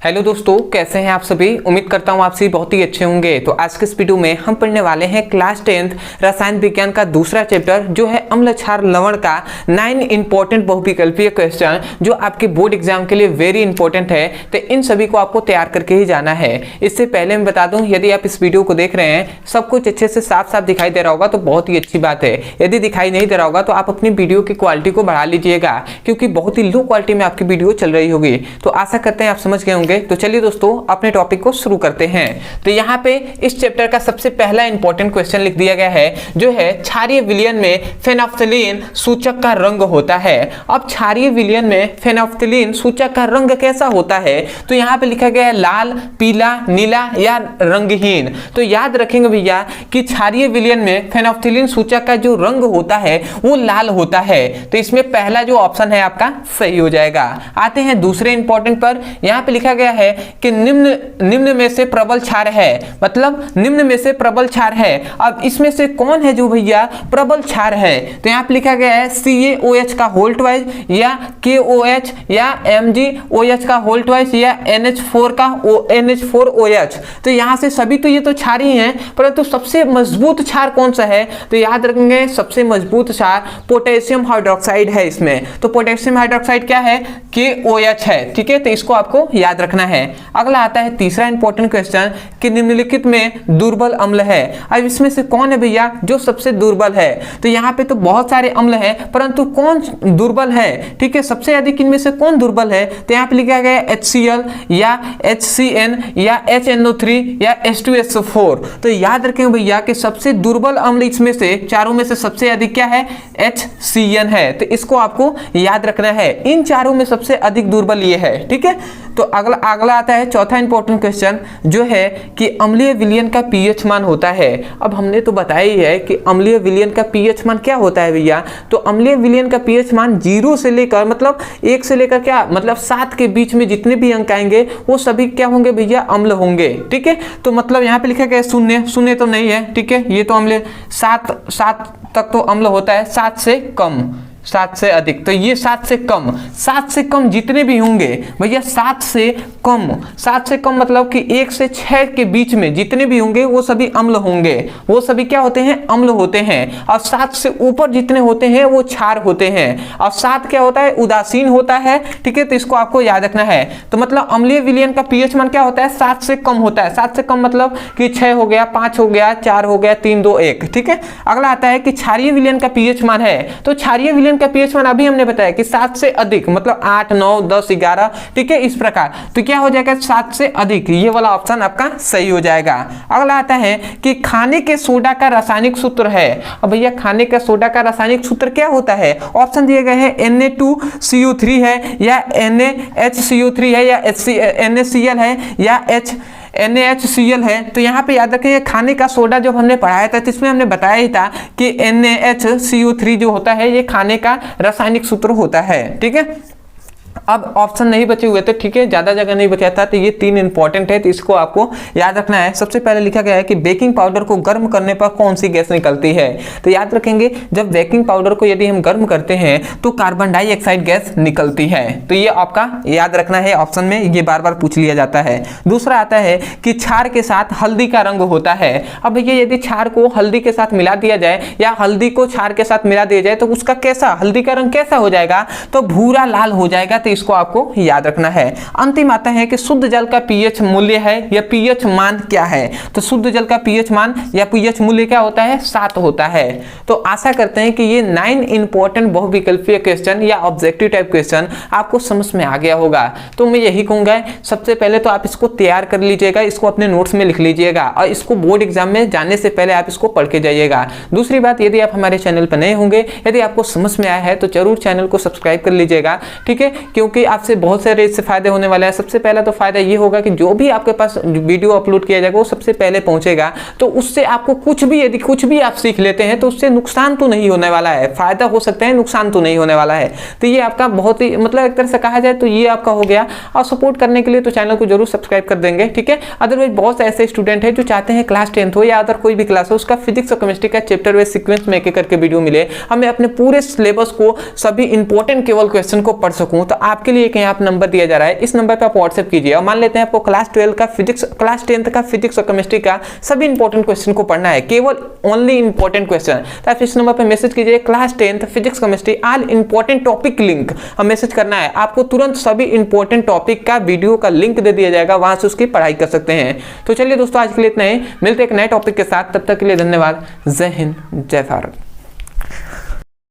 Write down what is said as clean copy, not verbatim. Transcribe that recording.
Hello दोस्तों, कैसे हैं आप सभी। उम्मीद करता हूं आप सभी बहुत ही अच्छे होंगे। तो आज के इस वीडियो में हम पढ़ने वाले हैं क्लास 10th रसायन विज्ञान का दूसरा चैप्टर जो है अम्ल क्षार लवण का 9 इंपॉर्टेंट बहुविकल्पीय क्वेश्चन जो आपके बोर्ड एग्जाम के लिए वेरी इंपॉर्टेंट है। तो इन सभी को आपको तैयार करके ही जाना है। इससे पहले मैं बता दूं, यदि आप इस वीडियो को देख रहे हैं सब कुछ अच्छे से साफ साफ दिखाई दे रहा होगा तो बहुत ही अच्छी बात है। यदि दिखाई नहीं दे रहा होगा तो आप अपनी वीडियो की क्वालिटी को बढ़ा लीजिएगा, क्योंकि बहुत ही लो क्वालिटी में आपकी वीडियो चल रही होगी। तो आशा करते हैं आप समझ गए होंगे। तो चलिए दोस्तों अपने टॉपिक को शुरू करते हैं। तो यहाँ पे इस चैप्टर का सबसे पहला इंपॉर्टेंट क्वेश्चन लिख दिया गया है, जो है क्षारीय विलयन में फेनोल्फथालीन सूचक का रंग होता है। अब क्षारीय विलयन में फेनोल्फथालीन सूचक का रंग कैसा होता है, तो यहाँ पे लिखा गया है लाल, पीला, नीला या रंगहीन। तो याद रखेंगे भैया कि क्षारीय विलयन में फेनोल्फथालीन सूचक का जो रंग होता है वो लाल होता है। तो इसमें पहला जो ऑप्शन है आपका सही हो जाएगा। आते हैं दूसरे इंपॉर्टेंट पर। यहाँ पे लिखा गया है कि निम्न में से प्रबल क्षार है, मतलब निम्न में से प्रबल क्षार है। अब इसमें से कौन है जो भैया प्रबल क्षार है, तो यहाँ पे लिखा गया है CaOH का होल ट्वाइस या KOH या MgOH का होल ट्वाइस या NH4 का NH4OH। तो यहाँ से सभी तो ये तो क्षार ही हैं, परंतु सबसे मजबूत क्षार कौन सा है, तो याद रखेंगे सबसे मजबूत क्षार पोटेशियम हाइड्रोक्साइड है इसमें। तो पोटेशियम हाइड्रोक्साइड क्या है, KOH है। ठीक है, तो इसको आपको याद रखना है। अगला आता है तीसरा इंपॉर्टेंट क्वेश्चन कि निम्नलिखित में दुर्बल अम्ल है। अब इसमें से कौन है भैया जो सबसे दुर्बल है, तो यहाँ पे तो बहुत सारे अम्ल हैं, परंतु कौन दुर्बल है। ठीक है, सबसे अधिक इनमें से कौन दुर्बल है, तो यहाँ पे लिखा गया है HCl या HCN या HNO3 या H2SO4। तो याद रखें भैया कि सबसे दुर्बल अम्ल इसमें से चारों में से सबसे अधिक क्या है, HCN है। तो इसको आपको याद रखना है, इन चारों में सबसे अधिक दुर्बल ये है। ठीक है, तो अगला आता है चौथा इंपॉर्टेंट क्वेश्चन, जो है कि अम्लीय विलयन का पीएच मान होता है। अब हमने तो बताया ही है कि अम्लीय विलयन का पीएच मान क्या होता है भैया, तो अम्लीय विलयन का पीएच मान 0 से लेकर मतलब 1 से लेकर क्या मतलब 7 के बीच में जितने भी अंक आएंगे वो सभी क्या होंगे भैया, अम्ल होंगे। ठीक है, तो मतलब यहाँ पे लिखा गया शून्य तो नहीं है। ठीक है, ये तो अम्ल 7 तक तो अम्ल होता है, 7 से कम, 7 से अधिक, तो ये 7 से कम, 7 से कम जितने भी होंगे भैया, 7 से कम मतलब कि 1 से 6 के बीच में जितने भी होंगे वो सभी अम्ल होंगे, वो सभी क्या होते हैं, अम्ल होते हैं। और 7 से ऊपर जितने होते हैं वो क्षार होते हैं। और 7 क्या होता है, उदासीन होता है। ठीक है, तो इसको आपको याद रखना है। तो मतलब अम्लीय विलयन का पीएच मान क्या होता है, 7 से कम होता है। 7 से कम मतलब कि 6 हो गया, 5 हो गया, 4 हो गया, 3 2 1। ठीक है, अगला आता है कि क्षारीय विलयन का पीएच मान है। तो क्षारीय विलयन का पीएच मान अभी हमने बताया कि 7 से अधिक मतलब 8 9 10 11। ठीक है, इस प्रकार तो क्या हो जाएगा, 7 से अधिक, ये वाला ऑप्शन आपका सही हो जाएगा। अगला आता है कि खाने के सोडा का रासायनिक सूत्र है। अब भैया खाने का सोडा का रासायनिक सूत्र क्या होता है, ऑप्शन दिए गए हैं Na2CO3 है या NaHCO3 है या NaCl है या NaHCl है। तो यहाँ पे याद रखें खाने का सोडा जब हमने पढ़ाया था तो इसमें हमने बताया ही था कि NaHCO3 जो होता है ये खाने का रासायनिक सूत्र होता है। ठीक है, अब ऑप्शन नहीं बचे हुए थे। ठीक है, ज्यादा जगह नहीं बचा था, तो ये 3 इंपॉर्टेंट है, तो इसको आपको याद रखना है। सबसे पहले लिखा गया है कि बेकिंग पाउडर को गर्म करने पर कौन सी गैस निकलती है। तो याद रखेंगे जब बेकिंग पाउडर को यदि हम गर्म करते हैं तो कार्बन डाइऑक्साइड गैस निकलती है। तो ये आपका याद रखना है, ऑप्शन में ये बार बार पूछ लिया जाता है। दूसरा आता है कि क्षार के साथ हल्दी का रंग होता है। अब भैया यदि क्षार को हल्दी के साथ मिला दिया जाए या हल्दी को क्षार के साथ मिला दिया जाए तो उसका कैसा, हल्दी का रंग कैसा हो जाएगा, तो भूरा लाल हो जाएगा। तो इसको आपको याद रखना है। अंतिम आता है कि शुद्ध जल का पीएच मूल्य है या पीएच मान क्या है। तो शुद्ध जल का पीएच मान या पीएच मूल्य क्या होता है, 7 होता है। तो आशा करते हैं कि ये 9 इंपॉर्टेंट बहुविकल्पीय क्वेश्चन या ऑब्जेक्टिव टाइप क्वेश्चन आपको समझ में आ गया होगा। तो मैं यही कहूंगा, सबसे पहले तो आप इसको तैयार कर लीजिएगा, इसको अपने नोट्स में लिख लीजिएगा और इसको बोर्ड एग्जाम में जाने से पहले आप इसको पढ़ के जाइएगा। दूसरी बात, यदि आप हमारे चैनल पर नए होंगे, यदि आपको समझ में आया है तो जरूर चैनल को सब्सक्राइब कर लीजिएगा। ठीक है, क्योंकि आपसे बहुत सारे इससे फायदे होने वाले हैं। सबसे पहला तो फायदा ये होगा कि जो भी आपके पास वीडियो अपलोड किया जाएगा वो सबसे पहले पहुंचेगा। तो उससे आपको यदि कुछ भी आप सीख लेते हैं तो उससे नुकसान तो नहीं होने वाला है, फायदा हो सकता है, नुकसान तो नहीं होने वाला है। तो ये आपका बहुत ही मतलब एक तरह से कहा जाए तो ये आपका हो गया। और सपोर्ट करने के लिए तो चैनल को जरूर सब्सक्राइब कर देंगे। ठीक है, अदरवाइज बहुत से ऐसे स्टूडेंट हैं जो चाहते हैं क्लास 10th हो या अदर कोई भी क्लास हो, उसका फिजिक्स और केमिस्ट्री का चैप्टर वाइज सीक्वेंस में एक एक करके वीडियो मिले, हमें अपने पूरे सिलेबस को सभी इंपॉर्टेंट केवल क्वेश्चन को पढ़ सकूं। तो आपके लिए एक यहाँ पे नंबर दिया जा रहा है, इस नंबर पे आप व्हाट्सएप कीजिए। और मान लेते हैं आपको क्लास 12 का फिजिक्स, क्लास 10th का फिजिक्स और केमिस्ट्री का सभी इंपॉर्टेंट क्वेश्चन को पढ़ना है, केवल ओनली इंपॉर्टेंट क्वेश्चन। तो आप इस नंबर पे मैसेज कीजिए class 10th physics chemistry all important topic link, हम मैसेज करना है आपको, तुरंत सभी इंपॉर्टेंट टॉपिक का वीडियो का लिंक दे दिया जाएगा, वहां से उसकी पढ़ाई कर सकते हैं। तो चलिए दोस्तों, आज के लिए इतना ही, मिलते हैं एक नए टॉपिक के साथ, तब तक के लिए धन्यवाद। जय हिंद, जय भारत।